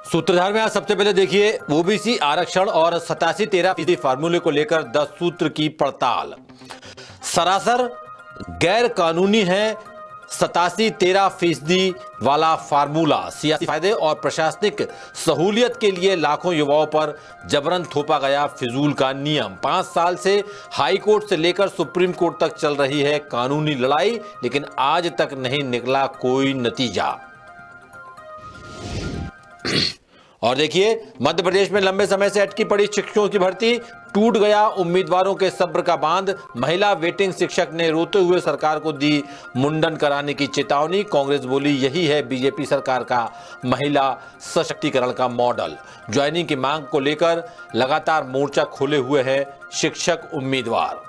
सूत्रधार में आज सबसे पहले देखिए ओबीसी आरक्षण और 87-13% फार्मूले को लेकर 10 सूत्र की पड़ताल। सरासर गैर कानूनी है 87-13% वाला फार्मूला। सियासी फायदे और प्रशासनिक सहूलियत के लिए लाखों युवाओं पर जबरन थोपा गया फिजूल का नियम। 5 साल से हाई कोर्ट से लेकर सुप्रीम कोर्ट तक चल रही है कानूनी लड़ाई, लेकिन आज तक नहीं निकला कोई नतीजा। और देखिए मध्य प्रदेश में लंबे समय से अटकी पड़ी शिक्षकों की भर्ती, टूट गया उम्मीदवारों के सब्र का बांध। महिला वेटिंग शिक्षक ने रोते हुए सरकार को दी मुंडन कराने की चेतावनी। कांग्रेस बोली यही है बीजेपी सरकार का महिला सशक्तिकरण का मॉडल। ज्वाइनिंग की मांग को लेकर लगातार मोर्चा खोले हुए हैं शिक्षक उम्मीदवार।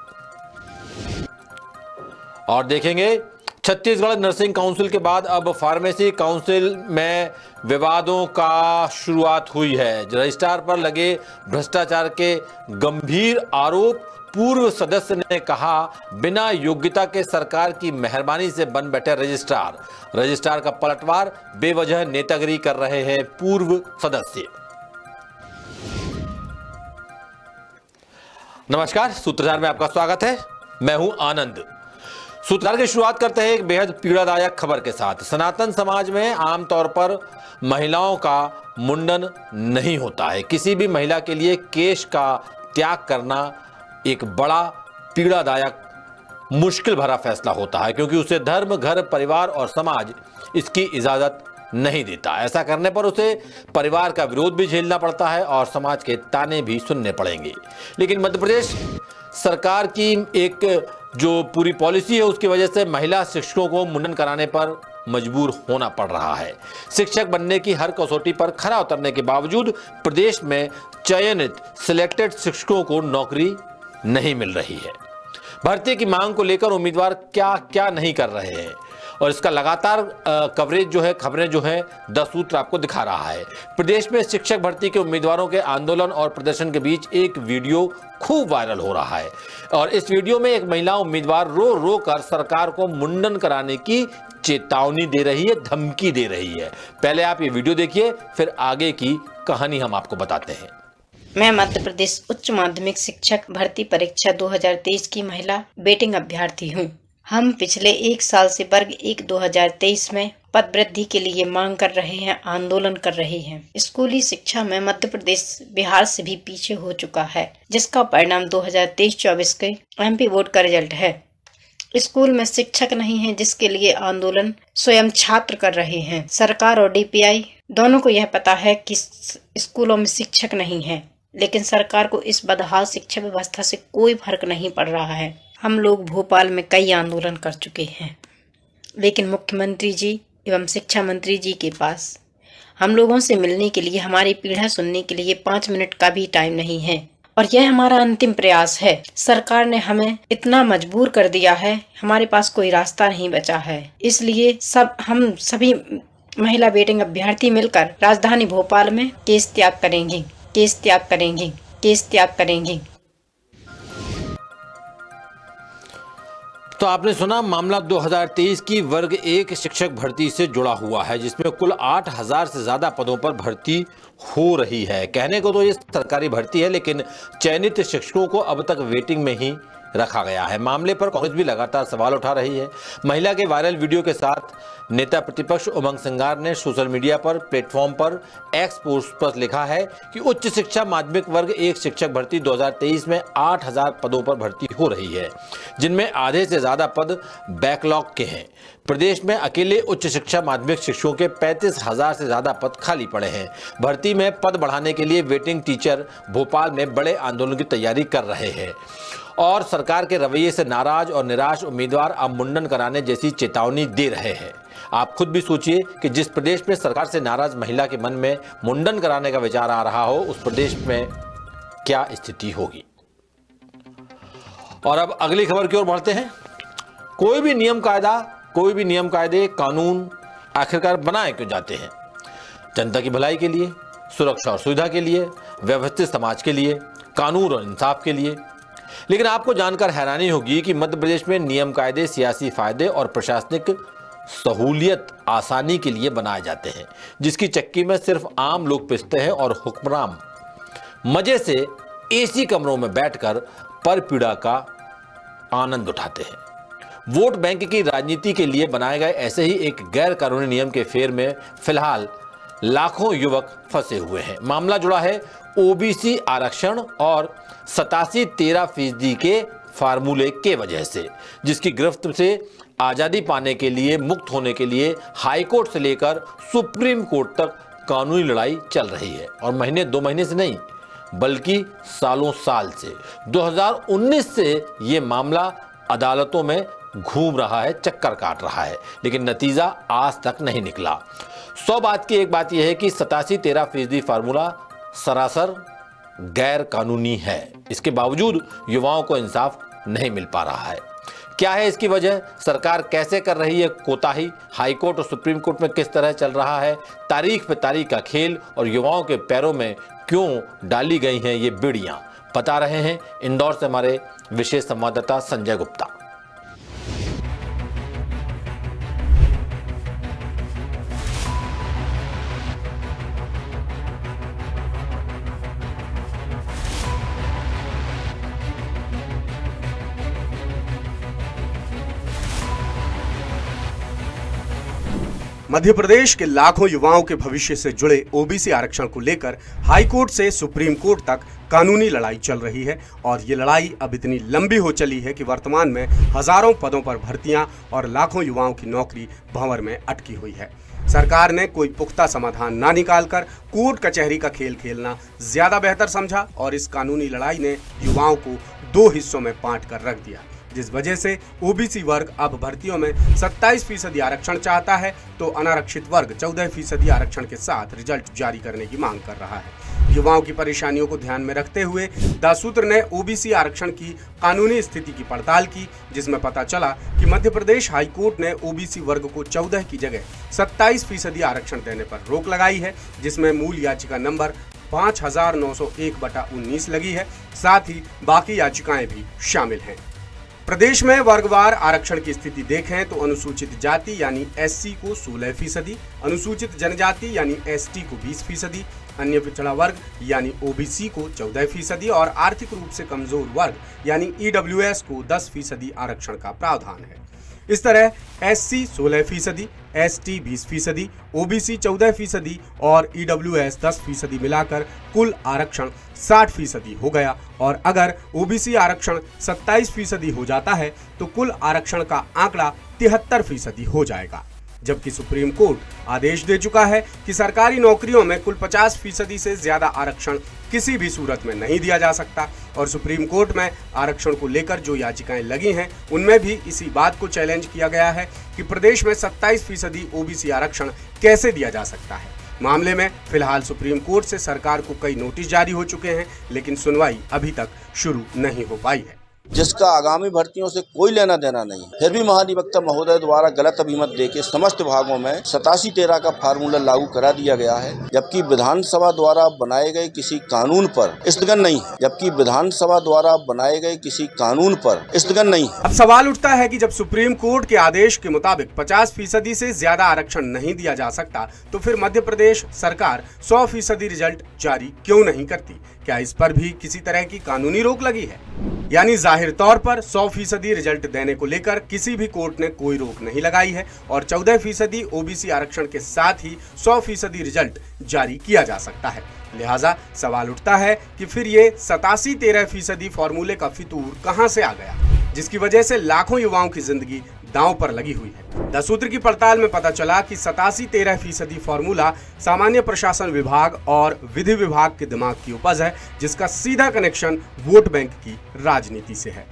और देखेंगे छत्तीसगढ़ नर्सिंग काउंसिल के बाद अब फार्मेसी काउंसिल में विवादों का शुरुआत हुई है। रजिस्ट्रार पर लगे भ्रष्टाचार के गंभीर आरोप। पूर्व सदस्य ने कहा बिना योग्यता के सरकार की मेहरबानी से बन बैठे रजिस्ट्रार। रजिस्ट्रार का पलटवार, बेवजह नेतागिरी कर रहे हैं पूर्व सदस्य। नमस्कार, सूत्रधार में आपका स्वागत है। मैं हूं आनंद। सूत्रधार की शुरुआत करते हैं एक बेहद पीड़ादायक खबर के साथ। सनातन समाज में आमतौर पर महिलाओं का मुंडन नहीं होता है। किसी भी महिला के लिए केश का त्याग करना एक बड़ा पीड़ादायक मुश्किल भरा फैसला होता है, क्योंकि उसे धर्म, घर, परिवार और समाज इसकी इजाजत नहीं देता। ऐसा करने पर उसे परिवार का विरोध भी झेलना पड़ता है और समाज के ताने भी सुनने पड़ेंगे। लेकिन मध्य प्रदेश सरकार की एक जो पूरी पॉलिसी है उसकी वजह से महिला शिक्षकों को मुंडन कराने पर मजबूर होना पड़ रहा है। शिक्षक बनने की हर कसौटी पर खरा उतरने के बावजूद प्रदेश में चयनित सिलेक्टेड शिक्षकों को नौकरी नहीं मिल रही है। भर्ती की मांग को लेकर उम्मीदवार क्या क्या नहीं कर रहे हैं, और इसका लगातार कवरेज जो है, खबरें जो है 10 सूत्र आपको दिखा रहा है। प्रदेश में शिक्षक भर्ती के उम्मीदवारों के आंदोलन और प्रदर्शन के बीच एक वीडियो खूब वायरल हो रहा है, और इस वीडियो में एक महिला उम्मीदवार रो रो कर सरकार को मुंडन कराने की चेतावनी दे रही है, धमकी दे रही है। पहले आप ये वीडियो देखिए, फिर आगे की कहानी हम आपको बताते हैं। मैं मध्य प्रदेश उच्च माध्यमिक शिक्षक भर्ती परीक्षा 2023 की महिला वेटिंग अभ्यर्थी हूँ। हम पिछले 1 साल से वर्ग 1 2023 में पद वृद्धि के लिए मांग कर रहे हैं, आंदोलन कर रहे हैं। स्कूली शिक्षा में मध्य प्रदेश बिहार से भी पीछे हो चुका है, जिसका परिणाम 2023-24 के एमपी बोर्ड का रिजल्ट है। स्कूल में शिक्षक नहीं है, जिसके लिए आंदोलन स्वयं छात्र कर रहे हैं। सरकार और डीपीआई दोनों को यह पता है कि स्कूलों में शिक्षक नहीं है, लेकिन सरकार को इस बदहाल शिक्षा व्यवस्था से कोई फर्क नहीं पड़ रहा है। हम लोग भोपाल में कई आंदोलन कर चुके हैं, लेकिन मुख्यमंत्री जी एवं शिक्षा मंत्री जी के पास हम लोगों से मिलने के लिए, हमारी पीड़ा सुनने के लिए 5 मिनट का भी टाइम नहीं है, और यह हमारा अंतिम प्रयास है। सरकार ने हमें इतना मजबूर कर दिया है, हमारे पास कोई रास्ता नहीं बचा है। इसलिए हम सभी महिला वेटिंग अभ्यर्थी मिलकर राजधानी भोपाल में केस त्याग करेंगे, केस त्याग करेंगे, केस त्याग करेंगे। तो आपने सुना, मामला 2023 की वर्ग 1 शिक्षक भर्ती से जुड़ा हुआ है, जिसमें कुल 8000 से ज्यादा पदों पर भर्ती हो रही है। कहने को तो ये सरकारी भर्ती है, लेकिन चयनित शिक्षकों को अब तक वेटिंग में ही रखा गया है। मामले पर कांग्रेस भी लगातार सवाल उठा रही है। महिला के वायरल वीडियो के साथ नेता प्रतिपक्ष उमंग सिंगार ने सोशल मीडिया पर प्लेटफॉर्म पर एक्स पोस्ट पर लिखा है कि उच्च शिक्षा माध्यमिक वर्ग 1 शिक्षक भर्ती 2023 में 8000 पदों पर भर्ती हो रही है, जिनमें आधे से ज्यादा पद बैकलॉग के हैं। प्रदेश में अकेले उच्च शिक्षा माध्यमिक शिक्षकों के 35,000 से ज्यादा पद खाली पड़े हैं। भर्ती में पद बढ़ाने के लिए वेटिंग टीचर भोपाल में बड़े आंदोलन की तैयारी कर रहे हैं, और सरकार के रवैये से नाराज और निराश उम्मीदवार अब मुंडन कराने जैसी चेतावनी दे रहे हैं। आप खुद भी सोचिए कि जिस प्रदेश में सरकार से नाराज महिला के मन में मुंडन कराने का विचार आ रहा हो, उस प्रदेश में क्या स्थिति होगी। और अब अगली खबर की ओर बढ़ते हैं। कोई भी नियम कायदे कानून आखिरकार बनाए क्यों जाते हैं? जनता की भलाई के लिए, सुरक्षा और सुविधा के लिए, व्यवस्थित समाज के लिए, कानून और इंसाफ के लिए। लेकिन आपको जानकर हैरानी होगी कि मध्य प्रदेश में नियम कायदे, सियासी फायदे और प्रशासनिक सहूलियत आसानी के लिए बनाए जाते हैं, जिसकी चक्की में सिर्फ आम लोग पिसते हैं और हुक्मरान मजे से एसी कमरों में बैठकर परपीड़ा का आनंद उठाते हैं। वोट बैंक की राजनीति के लिए बनाए गए ऐसे ही एक गैर कानूनी नियम के फेर में फिलहाल लाखों युवक फंसे हुए हैं। मामला जुड़ा है ओबीसी आरक्षण और 87-13% के फार्मूले के वजह से, जिसकी गिरफ्त से आजादी पाने के लिए, मुक्त होने के लिए हाईकोर्ट से लेकर सुप्रीम कोर्ट तक कानूनी लड़ाई चल रही है। और महीने 2 महीने से नहीं बल्कि सालों साल से 2019 से ये मामला अदालतों में घूम रहा है, चक्कर काट रहा है, लेकिन नतीजा आज तक नहीं निकला। 100 बात की एक बात यह है कि 87-13% फार्मूला सरासर गैर कानूनी है। इसके बावजूद युवाओं को इंसाफ नहीं मिल पा रहा है। क्या है इसकी वजह? सरकार कैसे कर रही है कोताही? हाईकोर्ट और सुप्रीम कोर्ट में किस तरह चल रहा है तारीख पे तारीख का खेल? और युवाओं के पैरों में क्यों डाली गई हैं ये बेड़ियां? बता रहे हैं इंदौर से हमारे विशेष संवाददाता संजय गुप्ता। मध्य प्रदेश के लाखों युवाओं के भविष्य से जुड़े ओबीसी आरक्षण को लेकर हाईकोर्ट से सुप्रीम कोर्ट तक कानूनी लड़ाई चल रही है और ये लड़ाई अब इतनी लंबी हो चली है कि वर्तमान में हजारों पदों पर भर्तियां और लाखों युवाओं की नौकरी भंवर में अटकी हुई है। सरकार ने कोई पुख्ता समाधान ना निकालकर कोर्ट कचहरी का खेल खेलना ज्यादा बेहतर समझा और इस कानूनी लड़ाई ने युवाओं को 2 हिस्सों में बांट कर रख दिया, जिस वजह से ओबीसी वर्ग अब भर्तियों में 27% आरक्षण चाहता है तो अनारक्षित वर्ग 14% आरक्षण के साथ रिजल्ट जारी करने की मांग कर रहा है। युवाओं की परेशानियों को ध्यान में रखते हुए द सूत्र ने ओबीसी आरक्षण की कानूनी स्थिति की पड़ताल की, जिसमें पता चला कि मध्य प्रदेश हाईकोर्ट ने ओबीसी वर्ग को 14 की जगह 27% आरक्षण देने पर रोक लगाई है, जिसमें मूल याचिका नंबर 5901/19 लगी है। साथ ही बाकी याचिकाएं भी शामिल हैं। प्रदेश में वर्गवार आरक्षण की स्थिति देखें तो अनुसूचित जाति यानी एससी को 16%, अनुसूचित जनजाति यानी एसटी को 20%, अन्य पिछड़ा वर्ग यानी ओबीसी को 14% और आर्थिक रूप से कमजोर वर्ग यानी ईडब्ल्यूएस को 10% आरक्षण का प्रावधान है। इस तरह एससी 16%, एसटी 20%, ओबीसी 14% और ईडब्ल्यूएस 10% मिलाकर कुल आरक्षण 60% हो गया। और अगर ओबीसी आरक्षण 27% हो जाता है तो कुल आरक्षण का आंकड़ा 73% हो जाएगा। जबकि सुप्रीम कोर्ट आदेश दे चुका है कि सरकारी नौकरियों में कुल 50% से ज्यादा आरक्षण किसी भी सूरत में नहीं दिया जा सकता। और सुप्रीम कोर्ट में आरक्षण को लेकर जो याचिकाएं लगी हैं उनमें भी इसी बात को चैलेंज किया गया है कि प्रदेश में 27% ओबीसी आरक्षण कैसे दिया जा सकता है। मामले में फिलहाल सुप्रीम कोर्ट से सरकार को कई नोटिस जारी हो चुके हैं, लेकिन सुनवाई अभी तक शुरू नहीं हो पाई है। जिसका आगामी भर्तियों से कोई लेना देना नहीं, फिर भी महाधिवक्ता महोदय द्वारा गलत अभिमत देके समस्त विभागों में 87-13 का फार्मूला लागू करा दिया गया है, जबकि विधानसभा द्वारा बनाए गए किसी कानून पर स्थगन नहीं है। जबकि विधानसभा द्वारा बनाए गए किसी कानून पर स्थगन नहीं है। अब सवाल उठता है कि जब सुप्रीम कोर्ट के आदेश के मुताबिक 50% से ज्यादा आरक्षण नहीं दिया जा सकता तो फिर मध्य प्रदेश सरकार 100% रिजल्ट जारी क्यों नहीं करती? क्या इस पर भी किसी तरह की कानूनी रोक लगी है? यानी जाहिर तौर पर 100% रिजल्ट देने को लेकर किसी भी कोर्ट ने कोई रोक नहीं लगाई है और 14% ओबीसी आरक्षण के साथ ही 100% रिजल्ट जारी किया जा सकता है। लिहाजा सवाल उठता है कि फिर ये 87-13% फॉर्मूले का फितूर कहां से आ गया, जिसकी वजह से लाखों युवाओं की जिंदगी दांव पर लगी हुई है। द सूत्र की पड़ताल में पता चला कि 87-13% फॉर्मूला सामान्य प्रशासन विभाग और विधि विभाग के दिमाग की उपज है, जिसका सीधा कनेक्शन वोट बैंक की राजनीति से है।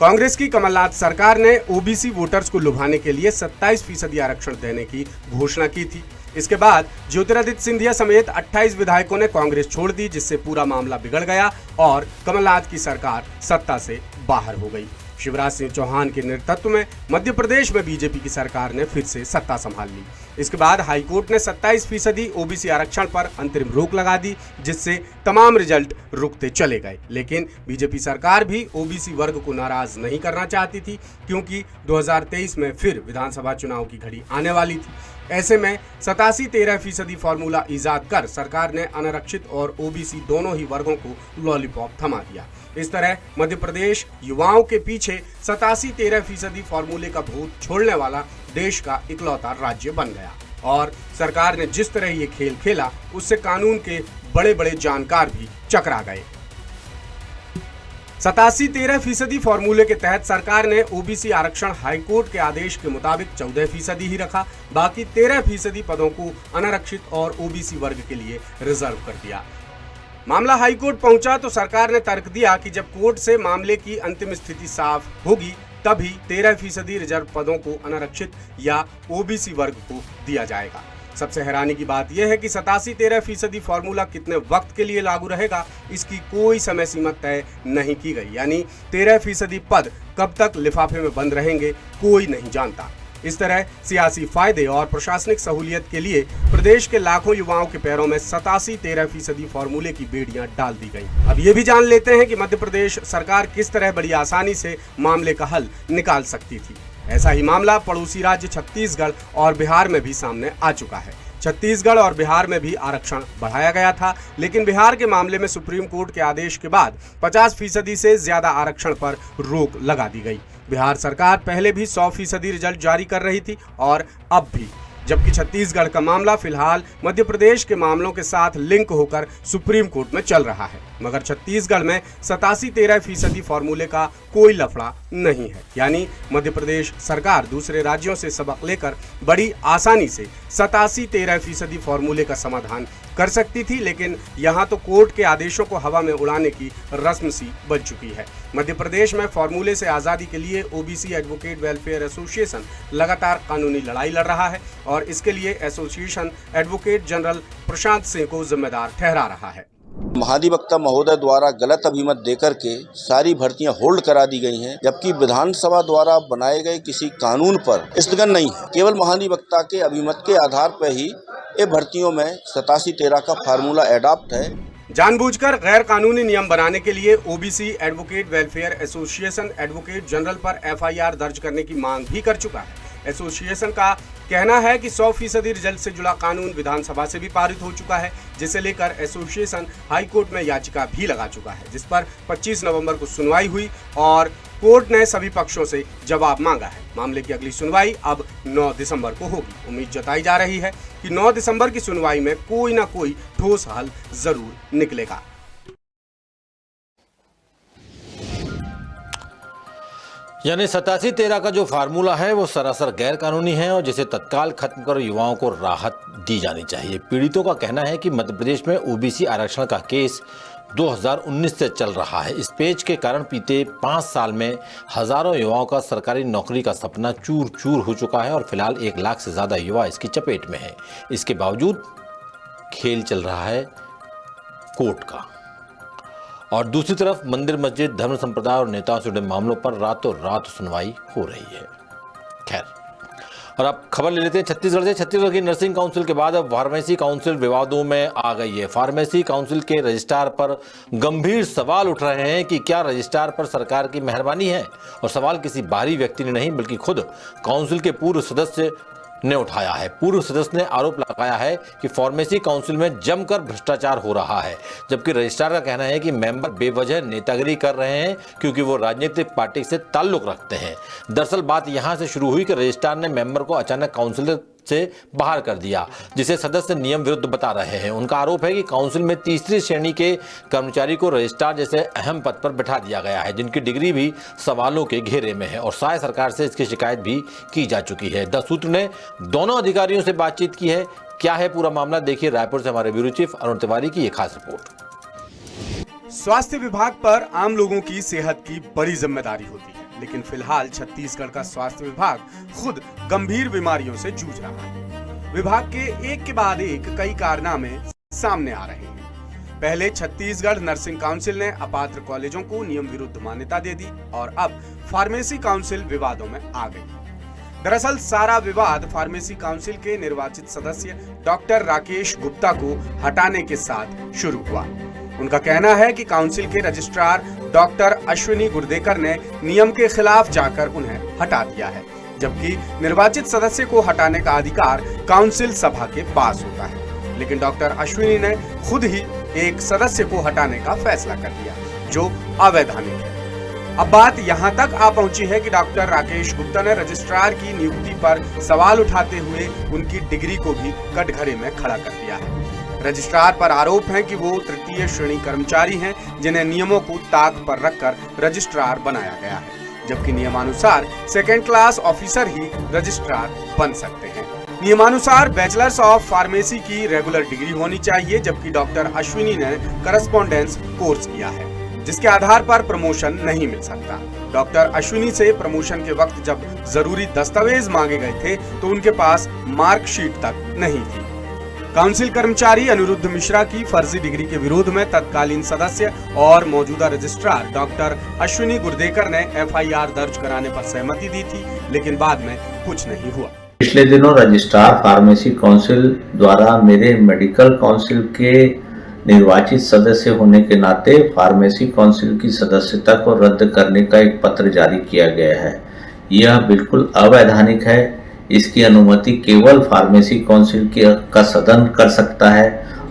कांग्रेस की कमलनाथ सरकार ने ओबीसी वोटर्स को लुभाने के लिए 27% आरक्षण देने की घोषणा की थी। इसके बाद ज्योतिरादित्य सिंधिया समेत 28 विधायकों ने कांग्रेस छोड़ दी, जिससे पूरा मामला बिगड़ गया और कमलनाथ की सरकार सत्ता से बाहर हो गई। शिवराज सिंह चौहान के नेतृत्व में मध्य प्रदेश में बीजेपी की सरकार ने फिर से सत्ता संभाल ली। इसके बाद हाईकोर्ट ने 27% ओबीसी आरक्षण पर अंतरिम रोक लगा दी, जिससे तमाम रिजल्ट रुकते चले गए। लेकिन बीजेपी सरकार भी ओबीसी वर्ग को नाराज नहीं करना चाहती थी, क्योंकि 2023 में फिर विधानसभा चुनाव की घड़ी आने वाली थी। ऐसे में 87-13% फॉर्मूला ईजाद कर सरकार ने अनारक्षित और ओबीसी दोनों ही वर्गों को लॉलीपॉप थमा दिया। इस तरह मध्य प्रदेश युवाओं के पीछे 87-13% फॉर्मूले का भूत छोड़ने वाला देश का इकलौता राज्य बन गया। और सरकार ने जिस तरह ये खेल खेला, उससे कानून के बड़े बड़े जानकार भी चकरा गए। 87-13% फॉर्मूले के तहत सरकार ने ओबीसी आरक्षण हाईकोर्ट के आदेश के मुताबिक 14% ही रखा, बाकी 13% पदों को अनारक्षित और ओबीसी वर्ग के लिए रिजर्व कर दिया। मामला हाईकोर्ट पहुंचा तो सरकार ने तर्क दिया कि जब कोर्ट से मामले की अंतिम स्थिति साफ होगी, तभी 13% रिजर्व पदों को अनारक्षित या ओबीसी वर्ग को दिया जाएगा। सबसे हैरानी की बात यह है कि 87-13% फॉर्मूला कितने वक्त के लिए लागू रहेगा, इसकी कोई समय सीमा तय नहीं की गई। यानी 13% पद कब तक लिफाफे में बंद रहेंगे, कोई नहीं जानता। इस तरह सियासी फायदे और प्रशासनिक सहूलियत के लिए प्रदेश के लाखों युवाओं के पैरों में 87-13% फॉर्मूले की बेड़ियां डाल दी गई। अब ये भी जान लेते हैं कि मध्य प्रदेश सरकार किस तरह बड़ी आसानी से मामले का हल निकाल सकती थी। ऐसा ही मामला पड़ोसी राज्य छत्तीसगढ़ और बिहार में भी सामने आ चुका है। छत्तीसगढ़ और बिहार में भी आरक्षण बढ़ाया गया था, लेकिन बिहार के मामले में सुप्रीम कोर्ट के आदेश के बाद 50% से ज्यादा आरक्षण पर रोक लगा दी गई। बिहार सरकार पहले भी 100% रिजल्ट जारी कर रही थी और अब भी, जबकि छत्तीसगढ़ का मामला फिलहाल मध्य प्रदेश के मामलों के साथ लिंक होकर सुप्रीम कोर्ट में चल रहा है। मगर छत्तीसगढ़ में 87-13% फॉर्मूले का कोई लफड़ा नहीं है। यानी मध्य प्रदेश सरकार दूसरे राज्यों से सबक लेकर बड़ी आसानी से 87-13% फॉर्मूले का समाधान कर सकती थी, लेकिन यहाँ तो कोर्ट के आदेशों को हवा में उड़ाने की रस्म सी बन चुकी है। मध्य प्रदेश में फॉर्मूले से आज़ादी के लिए ओबीसी एडवोकेट वेलफेयर एसोसिएशन लगातार कानूनी लड़ाई लड़ रहा है और इसके लिए association advocate general Prashant Singh को जिम्मेदार ठहरा रहा है। महाधिवक्ता महोदय द्वारा गलत अभिमत देकर के सारी भर्तियां होल्ड करा दी गई हैं, जबकि विधानसभा द्वारा बनाए गए किसी कानून पर स्थगन नहीं है। केवल महाधिवक्ता के अभिमत के आधार पर ही ये भर्तियों में 87-13 का फार्मूला एडॉप्ट है। जानबूझकर गैर कानूनी नियम बनाने के लिए OBC advocate welfare association advocate general पर एफआईआर दर्ज करने की मांग भी कर चुका है। एसोसिएशन का कहना है कि 100% रिजल्ट से जुड़ा कानून विधानसभा से भी पारित हो चुका है, जिसे लेकर एसोसिएशन हाईकोर्ट में याचिका भी लगा चुका है, जिस पर 25 नवंबर को सुनवाई हुई और कोर्ट ने सभी पक्षों से जवाब मांगा है। मामले की अगली सुनवाई अब 9 दिसंबर को होगी। उम्मीद जताई जा रही है कि 9 दिसंबर की सुनवाई में कोई ना कोई ठोस हल जरूर निकलेगा। यानी 87-13 का जो फार्मूला है वो सरासर गैर कानूनी है और जिसे तत्काल खत्म कर युवाओं को राहत दी जानी चाहिए। पीड़ितों का कहना है कि मध्य प्रदेश में ओबीसी आरक्षण का केस 2019 से चल रहा है। इस पेच के कारण बीते 5 साल में हजारों युवाओं का सरकारी नौकरी का सपना चूर चूर हो चुका है और फिलहाल 1 लाख से ज्यादा युवा इसकी चपेट में है। इसके बावजूद खेल चल रहा है कोर्ट का, और दूसरी तरफ मंदिर मस्जिद धर्म संप्रदाय और नेताओं से जुड़े मामलों पर रातों रात सुनवाई हो रही है। खैर, और अब खबर ले लेते हैं छत्तीसगढ़ से। छत्तीसगढ़ की नर्सिंग काउंसिल के बाद अब फार्मेसी काउंसिल विवादों में आ गई है। फार्मेसी काउंसिल के रजिस्ट्रार पर गंभीर सवाल उठ रहे हैं कि क्या रजिस्ट्रार पर सरकार की मेहरबानी है, और सवाल किसी बाहरी व्यक्ति ने नहीं बल्कि खुद काउंसिल के पूर्व सदस्य ने उठाया है। पूर्व सदस्य ने आरोप लगाया है कि फार्मेसी काउंसिल में जमकर भ्रष्टाचार हो रहा है, जबकि रजिस्ट्रार का कहना है कि मेंबर बेवजह नेतागिरी कर रहे हैं क्योंकि वो राजनीतिक पार्टी से ताल्लुक रखते हैं। दरअसल बात यहां से शुरू हुई कि रजिस्ट्रार ने मेंबर को अचानक काउंसिल से बाहर कर दिया, जिसे सदस्य नियम विरुद्ध बता रहे हैं। उनका आरोप है कि काउंसिल में तीसरी श्रेणी के कर्मचारी को रजिस्ट्रार जैसे अहम पद पर बैठा दिया गया है, जिनकी डिग्री भी सवालों के घेरे में है, और शायद सरकार से इसकी शिकायत भी की जा चुकी है। द सूत्र ने दोनों अधिकारियों से बातचीत की है। क्या है पूरा मामला, देखिए रायपुर से हमारे ब्यूरो चीफ अरुण तिवारी की ये खास रिपोर्ट। स्वास्थ्य विभाग पर आम लोगों की सेहत की बड़ी जिम्मेदारी होती है, लेकिन फिलहाल छत्तीसगढ़ का स्वास्थ्य विभाग खुद गंभीर बीमारियों से जूझ रहा है। विभाग के एक के बाद एक कई कारनामे सामने आ रहे हैं। पहले छत्तीसगढ़ नर्सिंग काउंसिल ने अपात्र कॉलेजों को नियम विरुद्ध मान्यता दे दी और अब फार्मेसी काउंसिल विवादों में आ गई। दरअसल सारा विवाद फार्मेसी काउंसिल के निर्वाचित सदस्य डॉक्टर राकेश गुप्ता को हटाने के साथ शुरू हुआ। उनका कहना है कि काउंसिल के रजिस्ट्रार डॉक्टर अश्विनी गुर्देकर ने नियम के खिलाफ जाकर उन्हें हटा दिया है, जबकि निर्वाचित सदस्य को हटाने का अधिकार काउंसिल सभा के पास होता है। लेकिन डॉक्टर अश्विनी ने खुद ही एक सदस्य को हटाने का फैसला कर लिया, जो अवैधानिक है। अब बात यहां तक आ पहुंची है कि डॉक्टर राकेश गुप्ता ने रजिस्ट्रार की नियुक्ति पर सवाल उठाते हुए उनकी डिग्री को भी कटघरे में खड़ा कर दिया है। रजिस्ट्रार पर आरोप है कि वो तृतीय श्रेणी कर्मचारी हैं, जिन्हें नियमों को ताक पर रखकर रजिस्ट्रार बनाया गया है, जबकि नियमानुसार सेकेंड क्लास ऑफिसर ही रजिस्ट्रार बन सकते हैं। नियमानुसार बैचलर्स ऑफ फार्मेसी की रेगुलर डिग्री होनी चाहिए, जबकि डॉक्टर अश्विनी ने करस्पॉन्डेंस कोर्स किया है, जिसके आधार पर प्रमोशन नहीं मिल सकता। डॉक्टर अश्विनी से प्रमोशन के वक्त जब जरूरी दस्तावेज मांगे गए थे तो उनके पास मार्कशीट तक नहीं थी। काउंसिल कर्मचारी अनिरुद्ध मिश्रा की फर्जी डिग्री के विरोध में तत्कालीन सदस्य और मौजूदा रजिस्ट्रार डॉक्टर अश्विनी गुर्देकर ने एफआईआर दर्ज कराने पर सहमति दी थी, लेकिन बाद में कुछ नहीं हुआ। पिछले दिनों रजिस्ट्रार फार्मेसी काउंसिल द्वारा मेरे मेडिकल काउंसिल के निर्वाचित सदस्य होने के नाते फार्मेसी काउंसिल की सदस्यता को रद्द करने का एक पत्र जारी किया गया है। यह बिल्कुल अवैधानिक है। इसकी अनुमति केवल फार्मेसी काउंसिल का सदन कर सकता है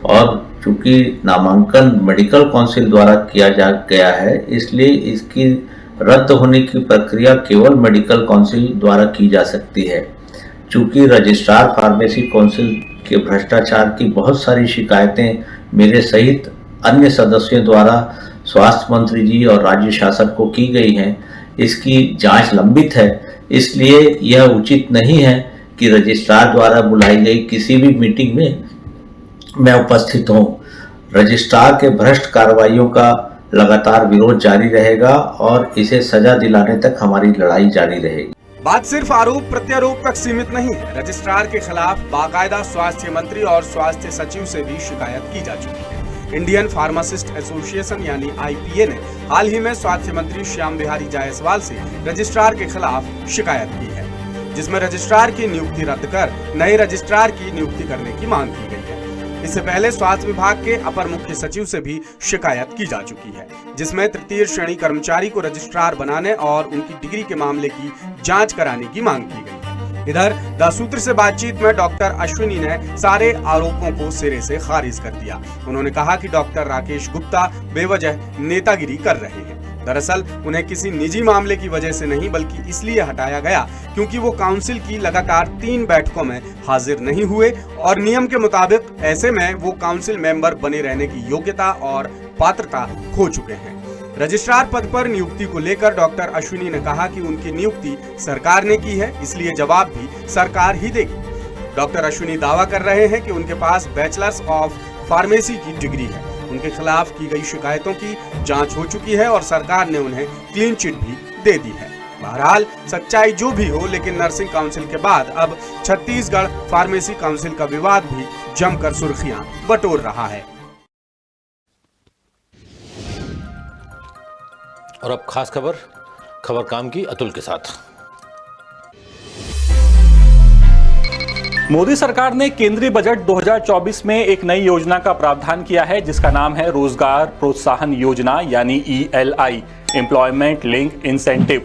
और चूंकि नामांकन मेडिकल काउंसिल द्वारा किया जा गया है, इसलिए इसकी रद्द होने की प्रक्रिया केवल मेडिकल काउंसिल द्वारा की जा सकती है। चूंकि रजिस्ट्रार फार्मेसी काउंसिल के भ्रष्टाचार की बहुत सारी शिकायतें मेरे सहित अन्य सदस्यों द्वारा स्वास्थ्य मंत्री जी और राज्य शासक को की गई हैं, इसकी जांच लंबित है। इसलिए यह उचित नहीं है कि रजिस्ट्रार द्वारा बुलाई गई किसी भी मीटिंग में मैं उपस्थित हूं। रजिस्ट्रार के भ्रष्ट कार्रवाइयों का लगातार विरोध जारी रहेगा और इसे सजा दिलाने तक हमारी लड़ाई जारी रहेगी। बात सिर्फ आरोप प्रत्यारोप तक सीमित नहीं है। रजिस्ट्रार के खिलाफ बाकायदा स्वास्थ्य मंत्री और स्वास्थ्य सचिव से भी शिकायत की जा चुकी है। इंडियन फार्मासिस्ट एसोसिएशन यानी आईपीए ने हाल ही में स्वास्थ्य मंत्री श्याम बिहारी जायसवाल से रजिस्ट्रार के खिलाफ शिकायत की है, जिसमें रजिस्ट्रार की नियुक्ति रद्द कर नए रजिस्ट्रार की नियुक्ति करने की मांग की गई है। इससे पहले स्वास्थ्य विभाग के अपर मुख्य सचिव से भी शिकायत की जा चुकी है, जिसमें तृतीय श्रेणी कर्मचारी को रजिस्ट्रार बनाने और उनकी डिग्री के मामले की जांच कराने की मांग की गई है। इधर द सूत्र से बातचीत में डॉक्टर अश्विनी ने सारे आरोपों को सिरे से खारिज कर दिया। उन्होंने कहा कि डॉक्टर राकेश गुप्ता बेवजह नेतागिरी कर रहे हैं। दरअसल उन्हें किसी निजी मामले की वजह से नहीं, बल्कि इसलिए हटाया गया क्योंकि वो काउंसिल की लगातार 3 बैठकों में हाजिर नहीं हुए और नियम के मुताबिक ऐसे में वो काउंसिल मेंबर बने रहने की योग्यता और पात्रता खो चुके हैं। रजिस्ट्रार पद पर नियुक्ति को लेकर डॉक्टर अश्विनी ने कहा कि उनकी नियुक्ति सरकार ने की है, इसलिए जवाब भी सरकार ही देगी। डॉक्टर अश्विनी दावा कर रहे हैं कि उनके पास बैचलर्स ऑफ फार्मेसी की डिग्री है। उनके खिलाफ की गई शिकायतों की जांच हो चुकी है और सरकार ने उन्हें क्लीन चिट भी दे दी है। बहरहाल सच्चाई जो भी हो, लेकिन नर्सिंग काउंसिल के बाद अब छत्तीसगढ़ फार्मेसी काउंसिल का विवाद भी जमकर सुर्खियां बटोर रहा है। और अब खास खबर काम की अतुल के साथ। मोदी सरकार ने केंद्रीय बजट 2024 में एक नई योजना का प्रावधान किया है, जिसका नाम है रोजगार प्रोत्साहन योजना यानी ELI, एम्प्लॉयमेंट लिंक इंसेंटिव,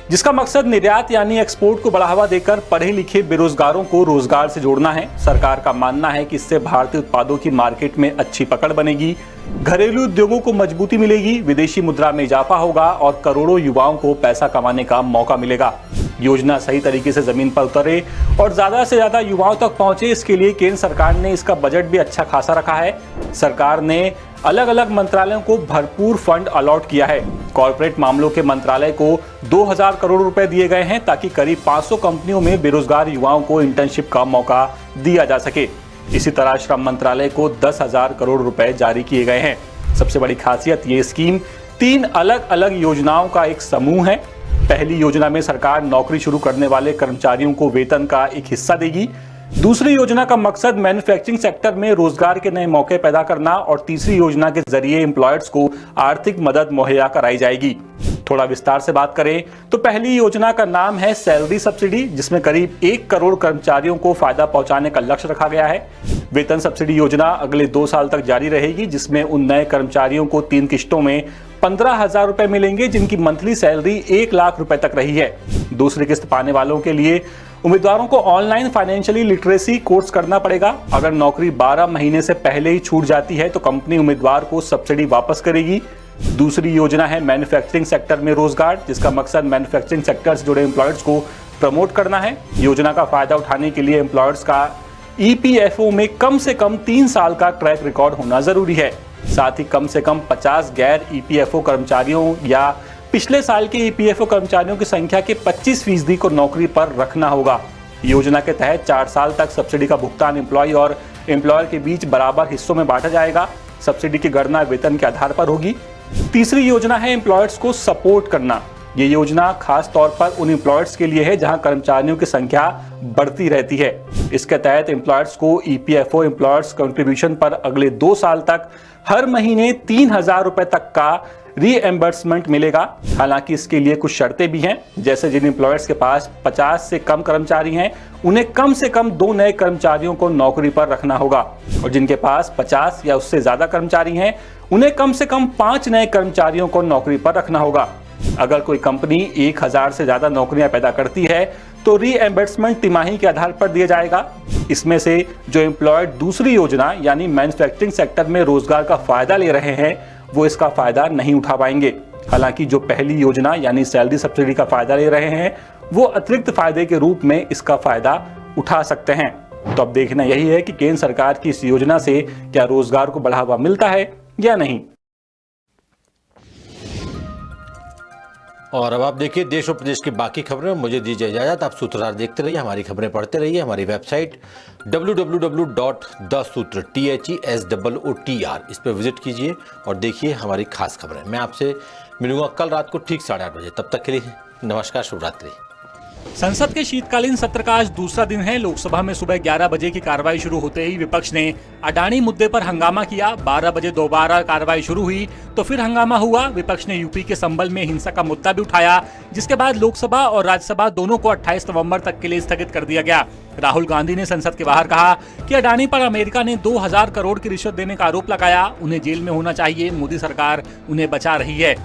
जिसका मकसद निर्यात यानी एक्सपोर्ट को बढ़ावा देकर पढ़े लिखे बेरोजगारों को रोजगार से जोड़ना है। सरकार का मानना है कि इससे भारतीय उत्पादों की मार्केट में अच्छी पकड़ बनेगी, घरेलू उद्योगों को मजबूती मिलेगी, विदेशी मुद्रा में इजाफा होगा और करोड़ों युवाओं को पैसा कमाने का मौका मिलेगा। योजना सही तरीके से जमीन पर उतरे और ज्यादा से ज्यादा युवाओं तक पहुंचे, इसके लिए केंद्र सरकार ने इसका बजट भी अच्छा खासा रखा है। सरकार ने अलग अलग मंत्रालयों को भरपूर फंड अलॉट किया है। कॉर्पोरेट मामलों के मंत्रालय को 2000 करोड़ रुपए दिए गए हैं ताकि करीब 500 कंपनियों में बेरोजगार युवाओं को इंटर्नशिप का मौका दिया जा सके। इसी तरह श्रम मंत्रालय को 10,000 करोड़ रुपए जारी किए गए हैं। सबसे बड़ी खासियत ये स्कीम 3 अलग अलग योजनाओं का एक समूह है। पहली योजना में सरकार नौकरी शुरू करने वाले कर्मचारियों को वेतन का एक हिस्सा देगी। दूसरी योजना का मकसद मैन्युफैक्चरिंग सेक्टर में रोजगार के नए मौके पैदा करना और तीसरी योजना के जरिए एम्प्लॉयर्स को आर्थिक मदद मुहैया कराई जाएगी। थोड़ा विस्तार से बात करें तो पहली योजना का नाम है सैलरी सब्सिडी, जिसमें करीब 1 करोड़ कर्मचारियों को फायदा पहुंचाने का लक्ष्य रखा गया है। वेतन सब्सिडी योजना अगले 2 साल तक जारी रहेगी, जिसमें उन नए कर्मचारियों को 3 किश्तों में 15,000 रुपए मिलेंगे, जिनकी मंथली सैलरी 1 लाख रुपए तक रही है। दूसरी किस्त पाने वालों के लिए उम्मीदवारों को ऑनलाइन फाइनेंशियली लिटरेसी कोर्स करना पड़ेगा। अगर नौकरी 12 महीने से पहले ही छूट जाती है तो कंपनी उम्मीदवार को सब्सिडी वापस करेगी। दूसरी योजना है मैन्युफैक्चरिंग सेक्टर में रोजगार, जिसका मकसद मैन्युफैक्चरिंग सेक्टर से जुड़े एम्प्लॉयर्स को प्रमोट करना है। योजना का फायदा उठाने के लिए एम्प्लॉयर्स का EPFO में कम से कम 3 साल का ट्रैक रिकॉर्ड होना जरूरी है। साथ ही कम से कम 50 गैर EPFO कर्मचारियों या पिछले साल के EPFO कर्मचारियों की संख्या के 25% को नौकरी पर रखना होगा। योजना के तहत 4 साल तक सब्सिडी का भुगतान एम्प्लॉय और एम्प्लॉयर के बीच बराबर हिस्सों में बांटा जाएगा। सब्सिडी की गणना वेतन के आधार पर होगी। तीसरी योजना है एम्प्लॉयर्स को सपोर्ट करना। ये योजना खास तौर पर उन एम्प्लॉयर्स के लिए है जहां कर्मचारियों की संख्या बढ़ती रहती है। इसके तहत एम्प्लॉयर्स को EPFO एम्प्लॉयर्स कंट्रीब्यूशन पर अगले 2 साल तक हर महीने 3,000 रुपए तक का रीएम्बर्समेंट मिलेगा। हालांकि इसके लिए कुछ शर्तें भी हैं, जैसे जिन एम्प्लॉयर्स के पास 50 से कम कर्मचारी हैं उन्हें कम से कम 2 नए कर्मचारियों को नौकरी पर रखना होगा, और जिनके पास 50 या उससे ज्यादा कर्मचारी हैं उन्हें कम से कम 5 नए कर्मचारियों को नौकरी पर रखना होगा। अगर कोई कंपनी 1000 से ज्यादा नौकरियां पैदा करती है तो रीएम्बर्समेंट तिमाही के आधार पर दिया जाएगा। इसमें से जो एम्प्लॉयर दूसरी योजना यानी मैन्युफैक्चरिंग सेक्टर में रोजगार का फायदा ले रहे हैं वो इसका फायदा नहीं उठा पाएंगे। हालांकि जो पहली योजना यानी सैलरी सब्सिडी का फायदा ले रहे हैं वो अतिरिक्त फायदे के रूप में इसका फायदा उठा सकते हैं। तो अब देखना यही है कि केंद्र सरकार की इस योजना से क्या रोजगार को बढ़ावा मिलता है या नहीं। और अब आप देखिए देश और प्रदेश की बाकी खबरें। मुझे दीजिए इजाजत। आप सूत्रधार देखते रहिए, हमारी खबरें पढ़ते रहिए। हमारी वेबसाइट www.thesutra इस पर विजिट कीजिए और देखिए हमारी खास खबरें। मैं आपसे मिलूंगा कल रात को ठीक 8:30 बजे। तब तक के लिए नमस्कार, शुभ रात्रि। संसद के शीतकालीन सत्र का आज दूसरा दिन है। लोकसभा में सुबह 11 बजे की कार्रवाई शुरू होते ही विपक्ष ने अडानी मुद्दे पर हंगामा किया। 12 बजे दोबारा कार्रवाई शुरू हुई तो फिर हंगामा हुआ। विपक्ष ने यूपी के संभल में हिंसा का मुद्दा भी उठाया, जिसके बाद लोकसभा और राज्यसभा दोनों को 28 नवंबर तक के लिए स्थगित कर दिया गया। राहुल गांधी ने संसद के बाहर कहा कि अडानी पर अमेरिका ने 2000 करोड़ की रिश्वत देने का आरोप लगाया। उन्हें जेल में होना चाहिए, मोदी सरकार उन्हें बचा रही है।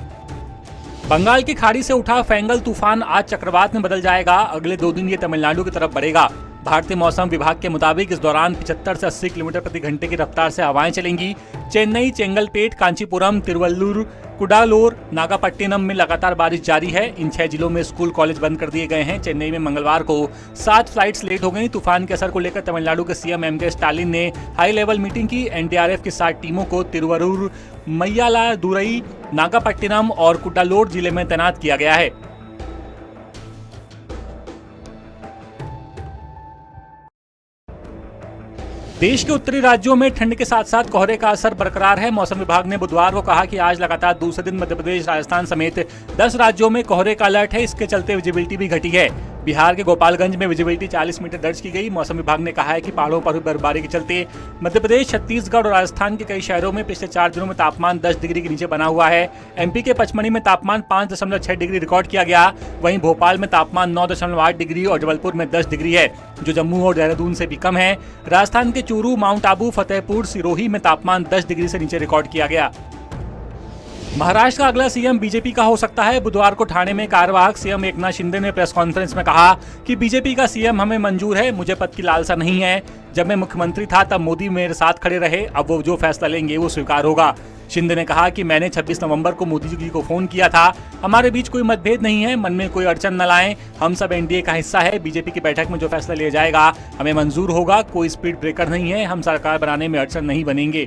बंगाल की खाड़ी से उठा फेंगल तूफान आज चक्रवात में बदल जाएगा। अगले 2 दिन ये तमिलनाडु की तरफ बढ़ेगा। भारतीय मौसम विभाग के मुताबिक इस दौरान 75 से 80 किलोमीटर प्रति घंटे की रफ्तार से हवाएं चलेंगी। चेन्नई, चेंगलपेट, कांचीपुरम, तिरुवल्लुर, कुडालोर, नागापट्टिनम में लगातार बारिश जारी है। इन 6 जिलों में स्कूल कॉलेज बंद कर दिए गए हैं। चेन्नई में मंगलवार को 7 फ्लाइट्स लेट हो गई। तूफान के असर को लेकर तमिलनाडु के CM MK स्टालिन ने हाई लेवल मीटिंग की। NDRF की 7 टीमों को तिरुवरूर, मय्यालादुरई, नागापट्टिनम और कुडालोर जिले में तैनात किया गया है। देश के उत्तरी राज्यों में ठंड के साथ साथ कोहरे का असर बरकरार है। मौसम विभाग ने बुधवार को कहा कि आज लगातार दूसरे दिन मध्य प्रदेश, राजस्थान समेत 10 राज्यों में कोहरे का अलर्ट है। इसके चलते विजिबिलिटी भी घटी है। बिहार के गोपालगंज में विजिबिलिटी 40 मीटर दर्ज की गई। मौसम विभाग ने कहा है कि पहाड़ों पर हुई बर्फबारी के चलते मध्य प्रदेश, छत्तीसगढ़ और राजस्थान के कई शहरों में पिछले 4 दिनों में तापमान 10 डिग्री के नीचे बना हुआ है। MP के पचमढ़ी में तापमान 5.6 डिग्री रिकॉर्ड किया गया। वहीं भोपाल में तापमान 9.8 डिग्री और जबलपुर में 10 डिग्री है, जो जम्मू और देहरादून से भी कम है। राजस्थान के चूरू, माउंट आबू, फतेहपुर, सिरोही में तापमान 10 डिग्री से नीचे रिकॉर्ड किया गया। महाराष्ट्र का अगला CM बीजेपी का हो सकता है। बुधवार को ठाणे में कार्यवाहक CM एकनाथ शिंदे ने प्रेस कॉन्फ्रेंस में कहा कि बीजेपी का CM हमें मंजूर है, मुझे पद की लालसा नहीं है। जब मैं मुख्यमंत्री था तब मोदी मेरे साथ खड़े रहे, अब वो जो फैसला लेंगे वो स्वीकार होगा। शिंदे ने कहा कि मैंने 26 नवंबर को मोदी जी को फोन किया था। हमारे बीच कोई मतभेद नहीं है, मन में कोई अड़चन न लाएं। हम सब NDA का हिस्सा है। बीजेपी की बैठक में जो फैसला लिया जाएगा हमें मंजूर होगा। कोई स्पीड ब्रेकर नहीं है। हम सरकार बनाने में अड़चन नहीं बनेंगे।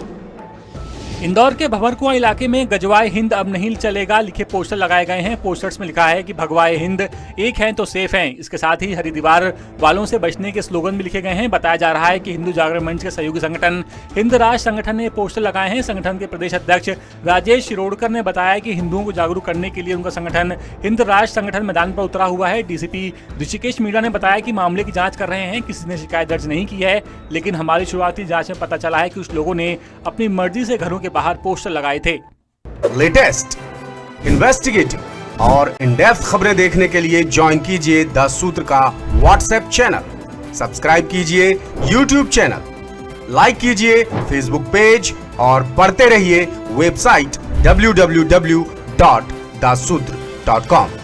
इंदौर के भंवरकुआं इलाके में गजवाए हिंद अब नहीं चलेगा लिखे पोस्टर लगाए गए हैं। पोस्टर्स में लिखा है कि भगवाए हिंद एक हैं तो सेफ हैं। इसके साथ ही हरी दीवार वालों से बचने के स्लोगन भी लिखे गए हैं। बताया जा रहा है कि हिंदू जागरण मंच के सहयोगी संगठन हिंद राष्ट्र संगठन ने पोस्टर लगाए हैं। संगठन के प्रदेश अध्यक्ष राजेश शिरोडकर ने बताया कि हिंदुओं को जागरूक करने के लिए उनका संगठन हिंद राष्ट्र संगठन मैदान पर उतरा हुआ है। डीसीपी ऋषिकेश मीणा ने बताया कि मामले की जांच कर रहे हैं। किसी ने शिकायत दर्ज नहीं की है, लेकिन हमारी शुरुआती जांच में पता चला है कि कुछ लोगों ने अपनी मर्जी से घरों के बाहर पोस्टर लगाए थे। लेटेस्ट, इन्वेस्टिगेटिव और इन डेप्थ खबरें देखने के लिए ज्वाइन कीजिए द सूत्र का व्हाट्सएप चैनल, सब्सक्राइब कीजिए यूट्यूब चैनल, लाइक कीजिए फेसबुक पेज और पढ़ते रहिए वेबसाइट www.dasudr.com।